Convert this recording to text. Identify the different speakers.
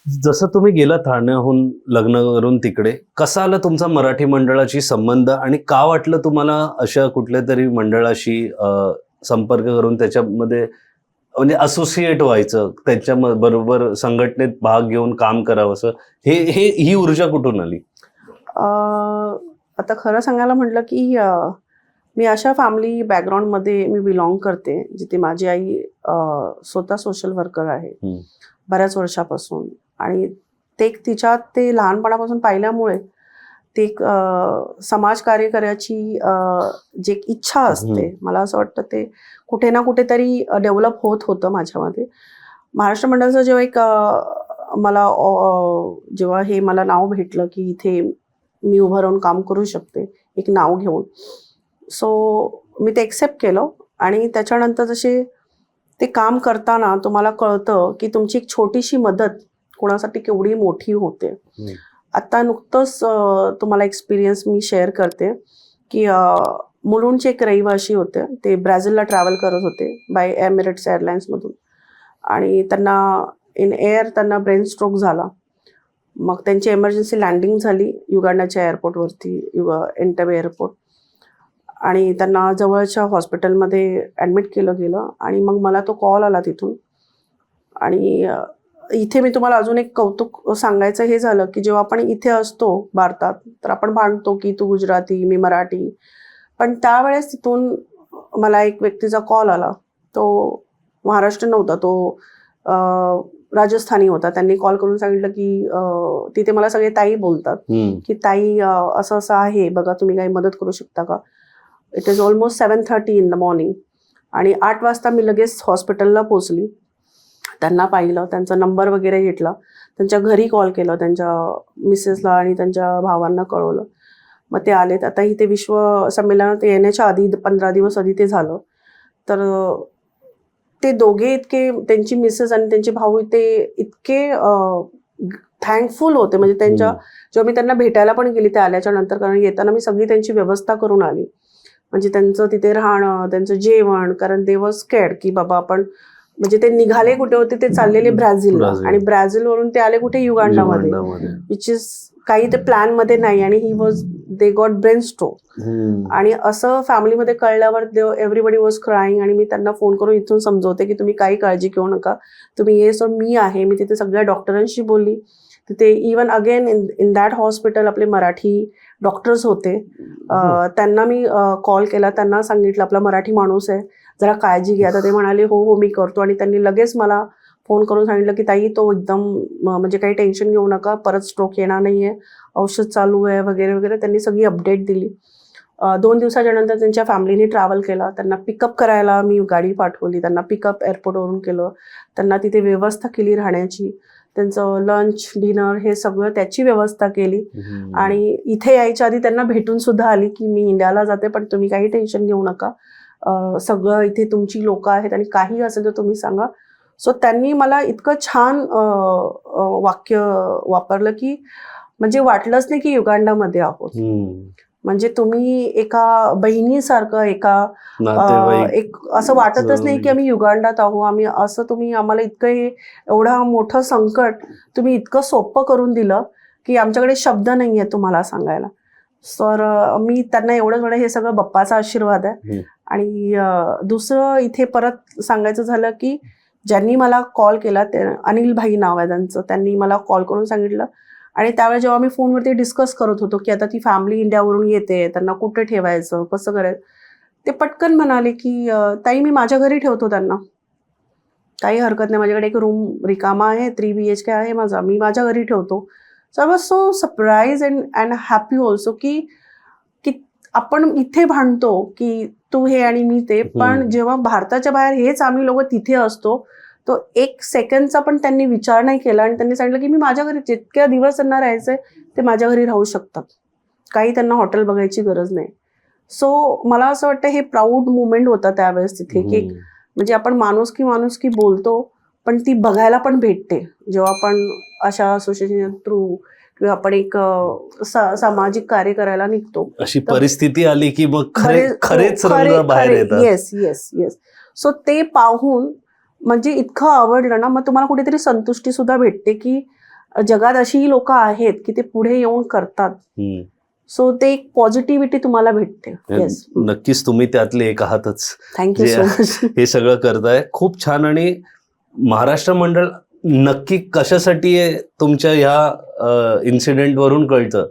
Speaker 1: जसं तुम्ही गेला ठाण्याहून लग्न करून तिकडे, कसा आला तुमचा मराठी मंडळाशी संबंध आणि का वाटलं तुम्हाला अशा कुठल्या तरी मंडळाशी संपर्क करून त्याच्यामध्ये म्हणजे असोसिएट व्हायचं, त्यांच्या बरोबर संघटनेत भाग घेऊन काम करावं असं, हे हे ही ऊर्जा कुठून आली?
Speaker 2: अ, आता खरं सांगायला म्हटलं की मी अशा फॅमिली बॅकग्राऊंडमध्ये मी बिलॉंग करते जिथे माझी आई स्वतः सोशल वर्कर आहे बऱ्याच वर्षापासून. आणि तिच्यात ते लहानपणापासून पाहिल्यामुळे ते एक समाजकार्य करायची जी एक इच्छा असते, मला असं वाटतं ते कुठे ना कुठेतरी डेव्हलप होत होतं माझ्यामध्ये. महाराष्ट्र मंडळाचं जेव्हा एक जेव्हा हे मला नाव भेटलं की इथे मी उभं राहून काम करू शकते एक नाव घेऊन, सो मी ते एक्सेप्ट केलं. आणि त्याच्यानंतर जसे ते काम करताना तुम्हाला कळतं की तुमची एक छोटीशी मदत कोणासाठी केवढी मोठी होते. आता नुकतंच तुम्हाला एक्सपिरियन्स मी शेअर करते की मुलुंडचे एक रहिवासी होते, ते ब्राझीलला ट्रॅव्हल करत होते बाय एमिरेट्स एअरलाइन्समधून. आणि त्यांना इन एअर त्यांना ब्रेन स्ट्रोक झाला. मग त्यांची एमर्जन्सी लँडिंग झाली युगांडाच्या एअरपोर्टवरती, एंटबे एअरपोर्ट. आणि त्यांना जवळच्या हॉस्पिटलमध्ये ॲडमिट केलं गेलं. आणि मग मला तो कॉल आला तिथून. आणि इथे मी तुम्हाला अजून एक कौतुक सांगायचं हे झालं की जेव्हा आपण इथे असतो भारतात तर आपण भांडतो की तू गुजराती मी मराठी, पण त्यावेळेस तिथून मला एक व्यक्तीचा कॉल आला. तो महाराष्ट्र नव्हता, तो राजस्थानी होता. त्यांनी कॉल करून सांगितलं की तिथे मला सगळे ताई बोलतात की ताई असं असं आहे बघा, तुम्ही काही मदत करू शकता का. It is almost 7:30 in the morning. आणि 8 वाजता मी लगेच हॉस्पिटलला पोचली. त्यांना पाहिलं, त्यांचा नंबर वगैरे घेतला, त्यांच्या घरी कॉल केला, त्यांच्या मिसेसला आणि त्यांच्या भावांना कळवलं. मग ते आलेत. आता इथे विश्व संमेलनात येण्याच्या आधी 15 दिवस आधी ते झालं. तर ते दोघे इतके, त्यांची मिसेस आणि त्यांचे भाऊ ते इतके थँकफुल होते. म्हणजे जेव्हा मी त्यांना भेटायला पण गेली ते आल्याच्या नंतर, कारण येताना मी सगळी त्यांची व्यवस्था करून आली. म्हणजे त्यांचं तिथे राहणं, त्यांचं जेवण, कारण दे वॉज स्कॅर्ड की बाबा आपण, म्हणजे ते निघाले कुठे होते, ते चाललेले ब्राझीलला. आणि ब्राझीलवरून ते आले कुठे, युगांडामध्ये, विच इज काही ते प्लॅन मध्ये नाही. आणि दे गॉट ब्रेन स्ट्रोक. आणि असं फॅमिलीमध्ये कळल्यावर एव्हरीबडी वॉज क्राईंग. आणि मी त्यांना फोन करून इथून समजवते की तुम्ही काही काळजी घेऊ नका, तुम्ही ये. सो मी आहे. मी तिथे सगळ्या डॉक्टरांशी बोलली. तिथे even again in that hospital आपले मराठी डॉक्टर्स होते. त्यांना मी कॉल केला, त्यांना सांगितलं आपला मराठी माणूस आहे, जरा काळजी घ्या. तर ते म्हणाले हो हो मी करतो. आणि त्यांनी लगेच मला फोन करून सांगितलं की ताई तो एकदम म्हणजे काही टेन्शन घेऊ नका, परत स्ट्रोक येणार नाही आहे, औषध चालू आहे वगैरे वगैरे. त्यांनी सगळी अपडेट दिली. 2 दिवसाच्या नंतर त्यांच्या फॅमिलीने ट्रॅव्हल केला. त्यांना पिकअप करायला मी गाडी पाठवली, त्यांना पिकअप एअरपोर्टवरून केलं, त्यांना तिथे व्यवस्था केली राहण्याची, त्यांचं लंच डिनर हे सगळं त्याची व्यवस्था केली. आणि इथे यायच्या आधी त्यांना भेटून सुद्धा आली की मी इंडियाला जाते पण तुम्ही काही टेन्शन घेऊ नका, सगळं इथे तुमची लोक आहेत आणि काही असेल तर तुम्ही सांगा. सो त्यांनी मला इतकं छान वाक्य वापरलं की म्हणजे वाटलंच नाही की युगांडामध्ये आहोत. म्हणजे तुम्ही एका बहिणीसारखं, एक असं वाटतच नाही की आम्ही युगांडात आहोत. आम्ही असं, तुम्ही आम्हाला इतकं एवढं मोठं संकट तुम्ही इतकं सोपं करून दिलं की आमच्याकडे शब्द नाही आहे तुम्हाला सांगायला. तर मी त्यांना एवढंच म्हणलं हे सगळं बाप्पाचा आशीर्वाद आहे. आणि दुसरं इथे परत सांगायचं झालं की ज्यांनी मला कॉल केला ते अनिल भाई नाव आहे त्यांचं, त्यांनी मला कॉल करून सांगितलं. आणि त्यावेळेस जेव्हा मी फोनवरती डिस्कस करत होतो की आता ती फॅमिली इंडियावरून येते, त्यांना कुठे ठेवायचं, कसं करायचं, ते पटकन म्हणाले की ताई मी माझ्या घरी ठेवतो त्यांना, काही हरकत नाही, माझ्याकडे एक रूम रिकामा आहे, 3 BHK आहे माझा, मी माझ्या घरी ठेवतो. So I was so surprise and happy also की आपण इथे भांडतो की तू हे आणि मी ते, पण जेव्हा भारताच्या बाहेर हेच आम्ही लोक तिथे असतो तो 1 सेकंडचा पण त्यांनी विचार नाही केला. आणि त्यांनी सांगितलं की मी माझ्या घरी जितक्या दिवस त्यांना राहायचंय ते माझ्या घरी राहू शकतात, काही त्यांना हॉटेल बघायची गरज नाही. सो मला असं वाटतं हे प्राऊड मुवमेंट होता त्यावेळेस तिथे की म्हणजे आपण माणुसकी बोलतो पण ती बघायला पण भेटते जेव्हा आपण अशा असोसिएशन थ्रू किंवा आपण एक सामाजिक कार्य करायला निघतो.
Speaker 1: अशी परिस्थिती आली की मग खरेच रंग बाहेर येतात.
Speaker 2: Yes yes yes. सो ते पाहून म्हणजे इतकं आवडलं ना, मग तुम्हाला कुठेतरी संतुष्टी सुद्धा भेटते की जगात अशीही लोक आहेत की ते पुढे येऊन करतात.
Speaker 1: हम्म.
Speaker 2: सो ते एक पॉझिटिव्हिटी तुम्हाला भेटते. येस,
Speaker 1: नक्कीच तुम्ही त्यातले एक आहातच
Speaker 2: थँक्यू
Speaker 1: जे
Speaker 2: सो मच.
Speaker 1: हे सगळं करताय. खूप छान. आणि महाराष्ट्र मंडळ नक्की कशासाठी आहे तुमच्या ह्या इन्सिडेंट वरून कळतं.